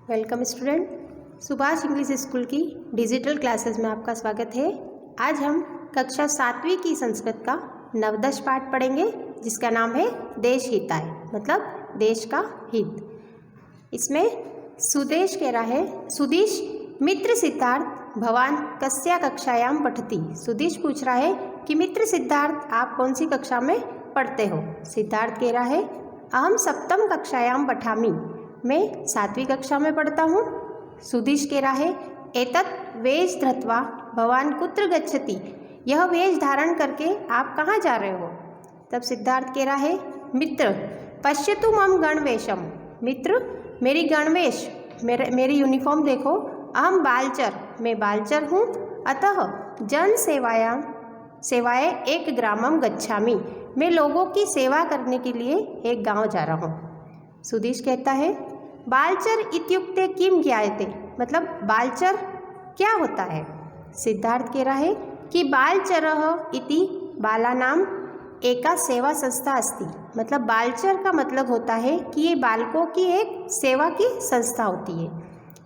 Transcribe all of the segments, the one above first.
Welcome student. Subhash English school की digital classes में आपका स्वागत है। आज हम कक्षा 7वीं की संस्कृत का नवदश पाठ पढ़ेंगे, जिसका नाम है देश हिताय, मतलब देश का हित। इसमें सुदेश कह रहा है, सुदेश मित्र सिद्धार्थ भवान कस्या कक्षायाम पठति। सुदेश पूछ रहा है कि मित्र सिद्धार्थ आप कौन सी कक्षा में पढ़ते हो। सिद्धार्थ कह रहा है अहम सप्तम कक्षायाम पठामि, मैं 7वीं कक्षा में पढ़ता हूँ। सुदेश कह रहा है एतत् वेश धृत्वा भवान कुत्र गच्छति, यह वेश धारण करके आप कहाँ जा रहे हो। तब सिद्धार्थ कह रहा है मित्र पश्यतु मम गणवेशम, मित्र मेरी गणवेश, मेरी यूनिफॉर्म देखो। अहम बालचर, मैं बालचर हूँ। अतः जन सेवाए एक ग्रामम गच्छामि, मैं लोगों की सेवा करने के लिए एक गांव जा रहा हूँ। सुदेश कहता है बालचर इत्युक्ते किम ज्ञायते, मतलब बालचर क्या होता है। सिद्धार्थ कह रहा है कि बालचरः इति बालानाम एका सेवा संस्था अस्ति, मतलब बालचर का मतलब होता है कि ये बालकों की एक सेवा की संस्था होती है।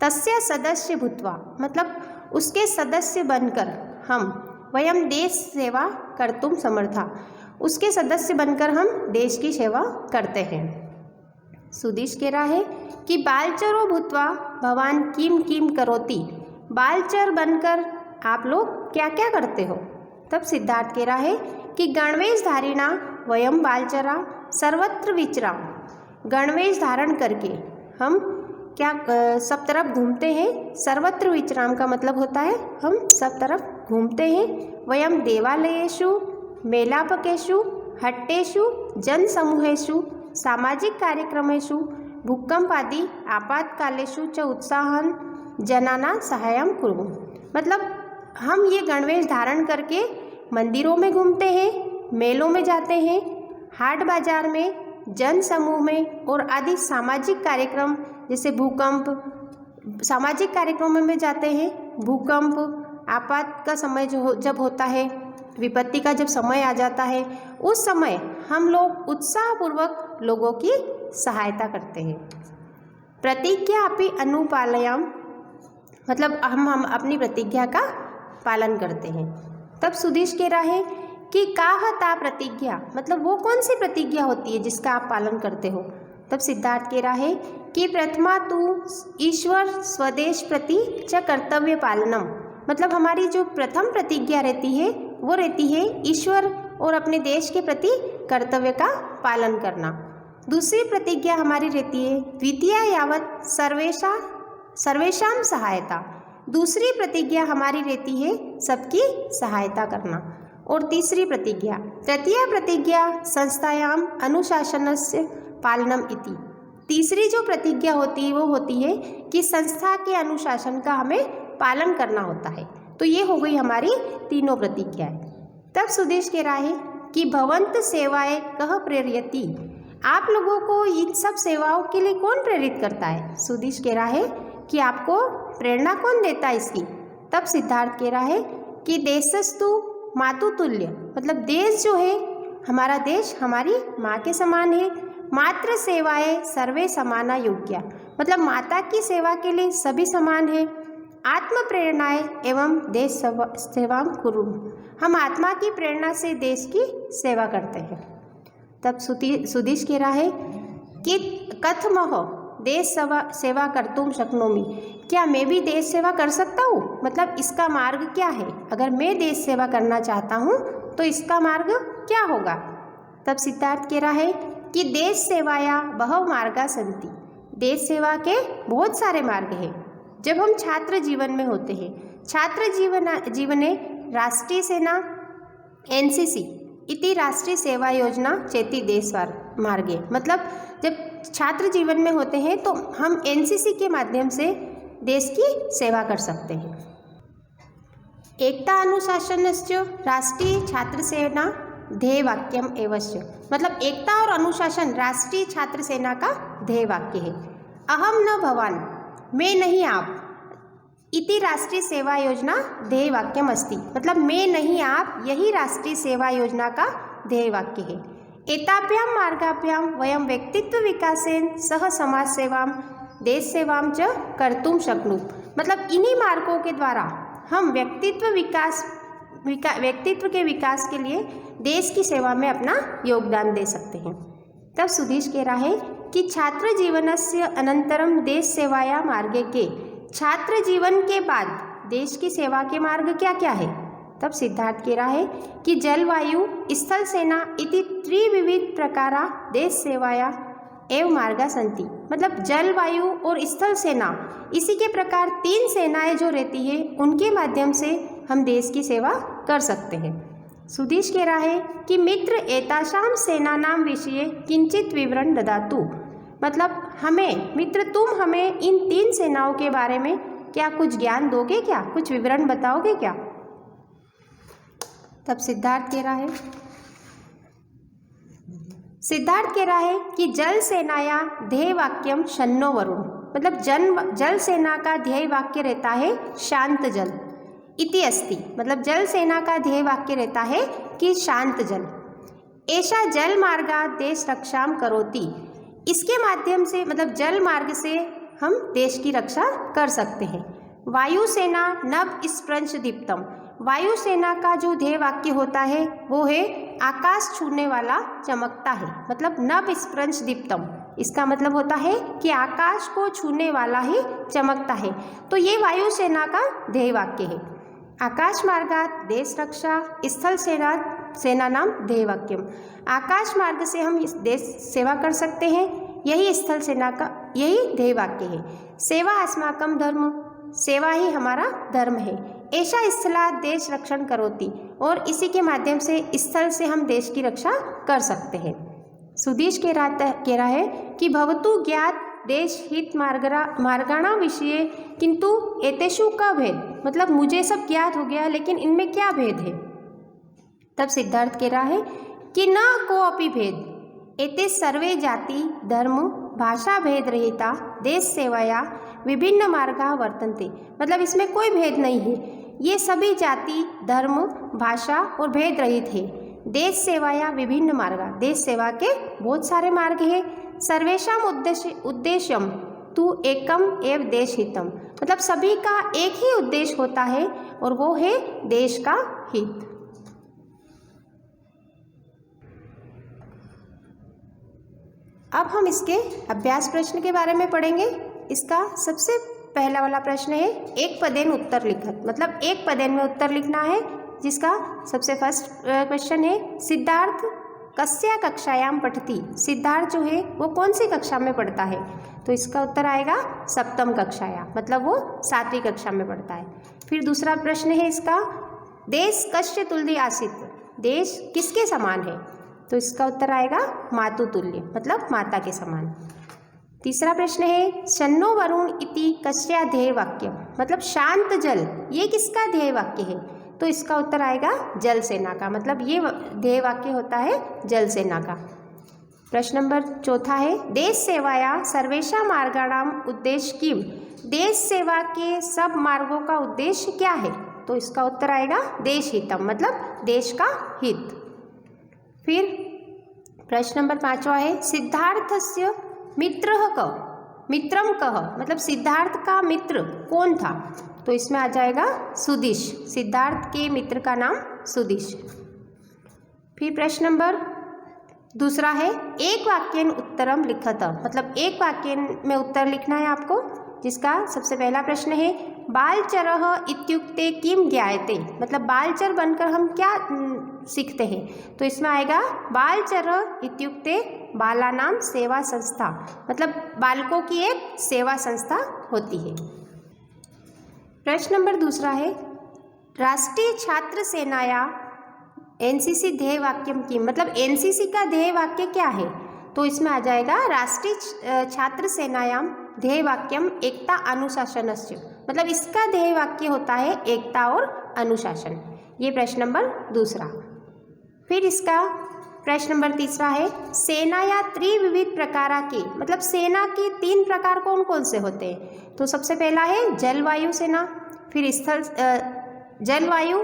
तस्य सदस्य भूत्वा, मतलब उसके सदस्य बनकर हम वयम देश सेवा कर्तुम समर्था, उसके सदस्य बनकर हम देश की सेवा करते हैं। सुदेश कह रहा है कि बालचरो भूत्वा भवान किम किम करोति, बालचर बनकर आप लोग क्या क्या करते हो। तब सिद्धार्थ कह रहा है कि गणवेश धारिणा वयम बालचरा सर्वत्र विचराम, गणवेश धारण करके हम क्या सब तरफ घूमते हैं। सर्वत्र विचराम का मतलब होता है हम सब तरफ घूमते हैं। वयम देवालयेषु मेलापकेषु हट्टेषु जन समूहेषु सामाजिक कार्यक्रमेषु भूकंप आदि आपातकालेषु च उत्साहन जनाना सहायम कुरु, मतलब हम ये गणवेश धारण करके मंदिरों में घूमते हैं, मेलों में जाते हैं, हाट बाजार में, जन समूह में और आदि सामाजिक कार्यक्रम जैसे भूकंप, सामाजिक कार्यक्रमों में जाते हैं। भूकंप आपात का समय जब होता है, विपत्ति का जब समय आ जाता है, उस समय हम लोग उत्साहपूर्वक लोगों की सहायता करते हैं। प्रतिज्ञा अपि अनुपालयाम, मतलब हम अपनी प्रतिज्ञा का पालन करते हैं। तब सुदेश कह रहा है कि काहता प्रतिज्ञा, मतलब वो कौन सी प्रतिज्ञा होती है जिसका आप पालन करते हो। तब सिद्धार्थ कह रहा है कि प्रथमा तु ईश्वर स्वदेश प्रति च कर्तव्य पालनम, मतलब हमारी जो प्रथम प्रतिज्ञा रहती है वो रहती है ईश्वर और अपने देश के प्रति कर्तव्य का पालन करना। दूसरी प्रतिज्ञा हमारी रहती है द्वितीया यावत सर्वेशाम सहायता, दूसरी प्रतिज्ञा हमारी रहती है सबकी सहायता करना। और तीसरी प्रतिज्ञा, तृतीया प्रतिज्ञा संस्थायाम अनुशासनस्य पालनम इति, तीसरी जो प्रतिज्ञा होती है वो होती है कि संस्था के अनुशासन का हमें पालन करना होता है। तो ये हो गई हमारी तीनों प्रतिज्ञाएं। तब सुदेश कह रहा है कि भवंत सेवाएं कह प्रेरयति, आप लोगों को इन सब सेवाओं के लिए कौन प्रेरित करता है। सुदेश कह रहा है कि आपको प्रेरणा कौन देता है इसकी। तब सिद्धार्थ कह रहा है कि देशस्तु मातुतुल्य, मतलब देश जो है, हमारा देश हमारी माँ के समान है। मातृ सेवाएं सर्वे समाना योग्या, मतलब माता की सेवा के लिए सभी समान है। आत्म प्रेरणाएं एवं देश सेवा कुरु, हम आत्मा की प्रेरणा से देश की सेवा करते हैं। तब सुदेश कह रहा है कि कथमह देश सेवा कर्तुम शक्नोमि, क्या मैं भी देश सेवा कर सकता हूँ, मतलब इसका मार्ग क्या है। अगर मैं देश सेवा करना चाहता हूँ तो इसका मार्ग क्या होगा। तब सिद्धार्थ कह रहा है कि देश सेवाया बहव मार्गा सन्ति, देश सेवा के बहुत सारे मार्ग हैं। जब हम छात्र जीवन में होते हैं, छात्र जीवने राष्ट्रीय सेना एनसीसी इति राष्ट्रीय सेवा योजना चेती देश मार्गे, मतलब जब छात्र जीवन में होते हैं तो हम एनसीसी के माध्यम से देश की सेवा कर सकते हैं। एकता अनुशासनस्य राष्ट्रीय छात्र सेना ध्येय वाक्यम एवश्य, मतलब एकता और अनुशासन राष्ट्रीय छात्र सेना का ध्येय वाक्य है। अहम न भवान, मैं नहीं आप, इति राष्ट्रीय सेवा योजना ध्येय वाक्यम अस्ति, मतलब मैं नहीं आप, यही राष्ट्रीय सेवा योजना का ध्येय वाक्य है। एताभ्याम मार्गाभ्याम वयम व्यक्तित्व विकासेन सह समाज सेवाम देश सेवाम च कर्तुम शक्नुम, मतलब इन्हीं मार्गों के द्वारा हम व्यक्तित्व के विकास के लिए देश की सेवा में अपना योगदान दे सकते हैं। तब सुधीश कह रहा है कि छात्र जीवनस्य अनंतरम देश सेवाया मार्गे के, छात्र जीवन के बाद देश की सेवा के मार्ग क्या क्या है। तब सिद्धार्थ कह रहा है कि जलवायु स्थल सेना इति त्रिविविध प्रकारा देश सेवाया एवं मार्गा संति, मतलब जलवायु और स्थल सेना इसी के प्रकार 3 सेनाएं जो रहती है उनके माध्यम से हम देश की सेवा कर सकते हैं। सुधीश कह रहा है कि मित्र एतासाम सेनानाम विषये किंचित विवरण ददातु, मतलब तुम हमें इन 3 सेनाओं के बारे में क्या कुछ ज्ञान दोगे, क्या कुछ विवरण बताओगे क्या। तब सिद्धार्थ कह रहा है कि जल सेनाया ध्येय वाक्यम शन्नो वरुण, मतलब जल सेना का ध्येय वाक्य रहता है शांत जल इति अस्ति, मतलब जल सेना का ध्येय वाक्य रहता है कि शांत जल। ऐसा जल मार्गा देश रक्षाम करोति, इसके माध्यम से मतलब जल मार्ग से हम देश की रक्षा कर सकते हैं। वायुसेना नभ स्प्रंश दीप्तम, वायुसेना का जो ध्येय वाक्य होता है वो है आकाश छूने वाला चमकता है, मतलब नभ स्प्रंश दीप्तम, इसका मतलब होता है कि आकाश को छूने वाला ही चमकता है। तो ये वायुसेना का ध्येय वाक्य है। आकाश मार्गात देश रक्षा स्थल सेना नाम ध्येय वाक्यम, आकाश मार्ग से हम इस देश सेवा कर सकते हैं, यही स्थल सेना का यही ध्येय वाक्य है। सेवा अस्माकम धर्म, सेवा ही हमारा धर्म है। ऐसा स्थला देश रक्षण करोति, और इसी के माध्यम से स्थल से हम देश की रक्षा कर सकते हैं। सुधीश कह रहा है कि भवतु ज्ञात देश हित मार्गाणा विषय किंतु एतेषु का भेद, मतलब मुझे सब ज्ञात हो गया लेकिन इनमें क्या भेद है। तब सिद्धार्थ कह रहा है कि न कोऽपि भेद, एते सर्वे जाति धर्म भाषा भेद रहिता देश सेवाया विभिन्न मार्गा वर्तन्ते, मतलब इसमें कोई भेद नहीं है, ये सभी जाति धर्म भाषा और भेद रहित है। देश सेवाया विभिन्न मार्गा, देश सेवा के बहुत सारे मार्ग है। सर्वेषाम उद्देश्यम तु एकम एव देश हितम, मतलब सभी का एक ही उद्देश्य होता है और वो है देश का हित। अब हम इसके अभ्यास प्रश्न के बारे में पढ़ेंगे। इसका सबसे पहला वाला प्रश्न है एक पदेन उत्तर लिखत, मतलब एक पदेन में उत्तर लिखना है, जिसका सबसे फर्स्ट क्वेश्चन है सिद्धार्थ कस्या कक्षायाम पठति, सिद्धार्थ जो है वो कौन सी कक्षा में पढ़ता है। तो इसका उत्तर आएगा सप्तम कक्षाया, मतलब वो 7वीं कक्षा में पढ़ता है। फिर दूसरा प्रश्न है इसका देश कस्य तुल्य आसीत, देश किसके समान है। तो इसका उत्तर आएगा मातु तुल्य, मतलब माता के समान। तीसरा प्रश्न है शन्नो वरुण इति कस्या ध्येय वाक्य, मतलब शांत जल ये किसका ध्येय वाक्य है। तो इसका उत्तर आएगा जल सेना का, मतलब ये ध्येय वाक्य होता है जल सेना का। प्रश्न नंबर 4 है देश सेवाया सर्वेशा मार्गाणाम उद्देश्य किम, देश सेवा के सब मार्गों का उद्देश्य क्या है। तो इसका उत्तर आएगा देश हितम, मतलब देश का हित। फिर प्रश्न नंबर 5 है सिद्धार्थस्य मित्रः कः, मित्रम कः, मतलब सिद्धार्थ का मित्र कौन था। तो इसमें आ जाएगा सुदीश, सिद्धार्थ के मित्र का नाम सुदीश। फिर प्रश्न नंबर 2 है एक वाक्येन उत्तरम लिखत, मतलब एक वाक्य में उत्तर लिखना है आपको, जिसका सबसे पहला प्रश्न है बालचरः इत्युक्ते किम ज्ञायते, मतलब बालचर बनकर हम क्या सीखते हैं। तो इसमें आएगा बालचरः इत्युक्ते बालानाम सेवा संस्था, मतलब बालकों की एक सेवा संस्था होती है। प्रश्न नंबर 2 है राष्ट्रीय छात्र सेनाया एनसीसी ध्येय वाक्यम की, मतलब एनसीसी का ध्येय वाक्य क्या है। तो इसमें आ जाएगा राष्ट्रीय छात्र सेनायाम ध्येय वाक्यम एकता अनुशासनस्य, मतलब इसका ध्येय वाक्य होता है एकता और अनुशासन। ये प्रश्न नंबर 2। फिर इसका प्रश्न नंबर 3 है सेना या त्रिविविध प्रकारा के, मतलब सेना के 3 प्रकार कौन कौन से होते हैं। तो सबसे पहला है जलवायु सेना, फिर स्थल जलवायु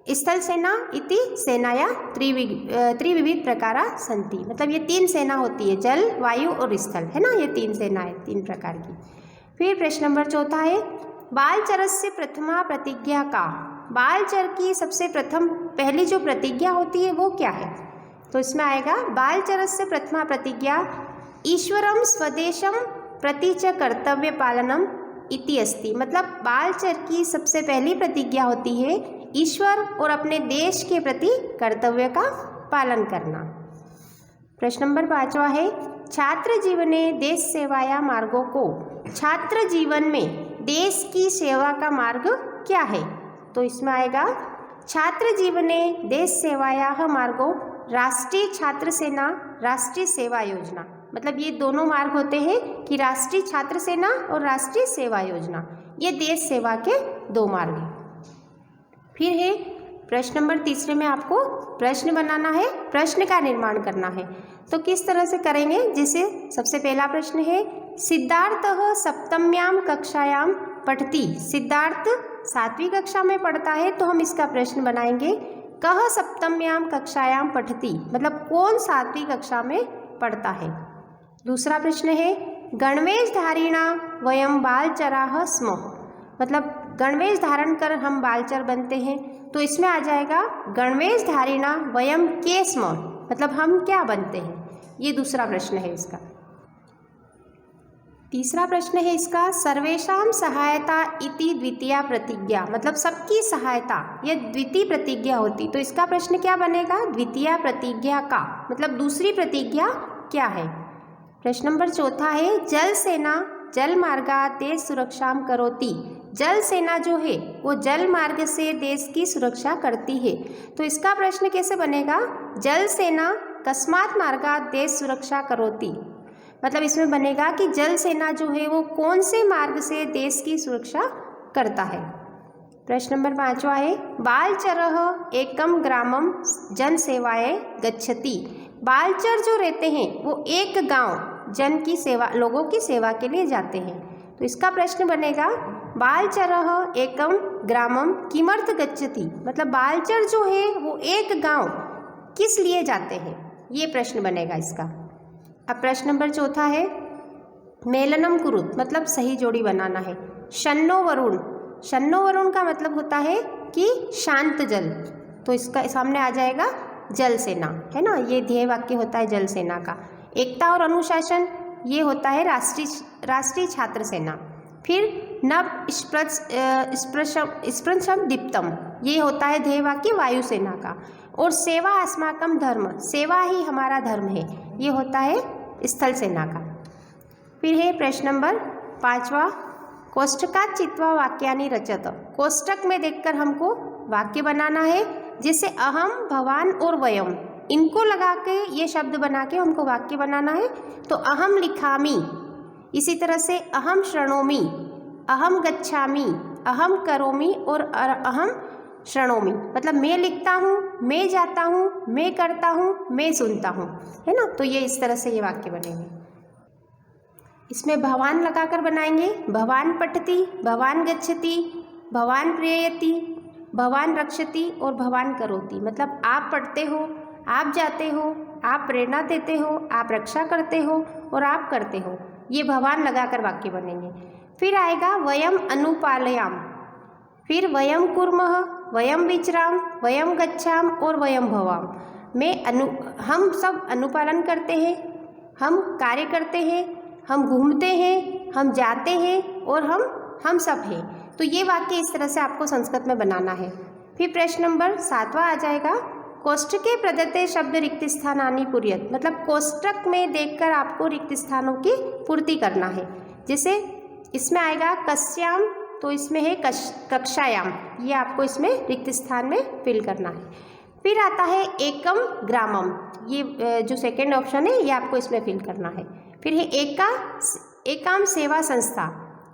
स्थल सेना इति सेनाया त्रिविविध प्रकारा सन्ति, मतलब ये 3 सेना होती है, जल, वायु और स्थल, है ना, ये 3 सेनाएं 3 प्रकार की। फिर प्रश्न नंबर 4 है बालचरस्य प्रथमा प्रतिज्ञा का, बालचर की सबसे प्रथम पहली जो प्रतिज्ञा होती है वो क्या है? तो इसमें आएगा बालचरस्य प्रथमा प्रतिज्ञा ईश्वरम स्वदेशम प्रति च कर्तव्य पालनम इति अस्ति, मतलब बालचर की सबसे पहली प्रतिज्ञा होती है ईश्वर और अपने देश के प्रति कर्तव्य का पालन करना। प्रश्न नंबर 5 है छात्र जीवने देश सेवाया मार्गों को, छात्र जीवन में देश की सेवा का मार्ग क्या है? तो इसमें आएगा छात्र जीवने देश सेवाया मार्गो राष्ट्रीय छात्र सेना राष्ट्रीय सेवा योजना, मतलब ये दोनों मार्ग होते हैं कि राष्ट्रीय छात्र सेना और राष्ट्रीय सेवा योजना, ये देश सेवा के 2 मार्ग हैं। फिर है प्रश्न नंबर 3 में आपको प्रश्न बनाना है, प्रश्न का निर्माण करना है। तो किस तरह से करेंगे? जैसे सबसे पहला प्रश्न है सिद्धार्थः सप्तम्याम कक्षायाम पठति, सिद्धार्थ 7वीं कक्षा में पढ़ता है, तो हम इसका प्रश्न बनाएंगे कह सप्तम्याम कक्षायाम पठति, मतलब कौन 7वीं कक्षा में पढ़ता है। दूसरा प्रश्न है गणवेशधारिणा वयम बालचराः स्म, मतलब गणवेश धारण कर हम बालचर बनते हैं, तो इसमें आ जाएगा गणवेशधारिणा वयम के स्म, मतलब हम क्या बनते हैं, ये दूसरा प्रश्न है इसका। तीसरा प्रश्न है इसका सर्वेषां सहायता इति द्वितीया प्रतिज्ञा, मतलब सबकी सहायता, यह द्वितीय प्रतिज्ञा होती, तो इसका प्रश्न क्या बनेगा? द्वितीया प्रतिज्ञा का, मतलब दूसरी प्रतिज्ञा क्या है। प्रश्न नंबर 4 है जल सेना जल मार्गा देश सुरक्षा करोति, जल सेना जो है वो जल मार्ग से देश की सुरक्षा करती है, तो इसका प्रश्न कैसे बनेगा? जल सेना कस्मात् मार्गा देश सुरक्षा करोति, मतलब इसमें बनेगा कि जल सेना जो है वो कौन से मार्ग से देश की सुरक्षा करता है। प्रश्न नंबर 5 है बालचरः एकम ग्रामम जन सेवाए गच्छति, बालचर जो रहते हैं वो एक गांव जन की सेवा, लोगों की सेवा के लिए जाते हैं, तो इसका प्रश्न बनेगा बालचरः एकम ग्रामम किमर्थ गच्छति, मतलब बालचर जो है वो एक गांव किस लिए जाते हैं, ये प्रश्न बनेगा इसका। अब प्रश्न नंबर 4 है मेलनम कुरुत, मतलब सही जोड़ी बनाना है। शन्नो वरुण, शन्नो वरुण का मतलब होता है कि शांत जल, तो इसका सामने आ जाएगा जल सेना, है ना, ये ध्येय वाक्य होता है जल सेना का। एकता और अनुशासन ये होता है राष्ट्रीय छात्र सेना। फिर नव स्पृशम दीप्तम ये होता है ध्येय वाक्य वायु सेना का। और सेवा अस्माकम धर्म, सेवा ही हमारा धर्म है, ये होता है स्थल सेना का। फिर है प्रश्न नंबर 5 कोष्ठकात् चित्वा वाक्यानि रचत, कोष्ठक में देखकर हमको वाक्य बनाना है, जैसे अहम भवान और वयम इनको लगा के ये शब्द बना के हमको वाक्य बनाना है। तो अहम लिखामि, इसी तरह से अहम शृणोमि, अहम गच्छामि, अहम करोमि और अहम शृणोमि, मतलब मैं लिखता हूँ, मैं जाता हूँ, मैं करता हूँ, मैं सुनता हूँ, है ना, तो ये इस तरह से ये वाक्य बनेंगे। इसमें भवान लगाकर बनाएंगे भवान पठति, भवान गच्छति, भवान प्रेयति, भवान रक्षति और भवान करोति, मतलब आप पढ़ते हो, आप जाते हो, आप प्रेरणा देते हो, आप रक्षा करते हो और आप करते हो, ये भवान लगाकर वाक्य बनेंगे। फिर आएगा वयम अनुपालयाम, फिर वयम कुर्मः, वयम विचराम, वयम गच्छाम और वयम भवाम, हम सब अनुपालन करते हैं, हम कार्य करते हैं, हम घूमते हैं, हम जाते हैं और हम सब हैं। तो ये वाक्य इस तरह से आपको संस्कृत में बनाना है। फिर प्रश्न नंबर 7 आ जाएगा कोष्ठके प्रदत्ते शब्द रिक्त स्थानानि पूर्यत, मतलब कोष्ठक में देखकर आपको रिक्त स्थानों की पूर्ति करना है। जैसे इसमें आएगा कस्याम, तो इसमें है कक्षायाम, ये आपको इसमें रिक्त स्थान में फिल करना है। फिर आता है एकम ग्रामम, ये जो सेकेंड ऑप्शन है ये आपको इसमें फिल करना है। फिर है एकाम सेवा संस्था,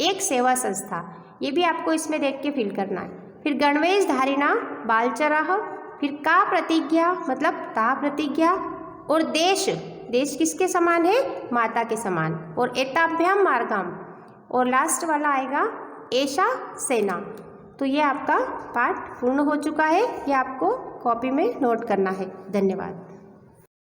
एक सेवा संस्था, ये भी आपको इसमें देख के फिल करना है। फिर गणवेश धारिणा बालचराः, फिर का प्रतिज्ञा मतलब ता प्रतिज्ञा, और देश, देश किसके समान है? माता के समान, और एताभ्याम मार्गाम, और लास्ट वाला आएगा ऐशा सेना। तो ये आपका पाठ पूर्ण हो चुका है। ये आपको कॉपी में नोट करना है। धन्यवाद।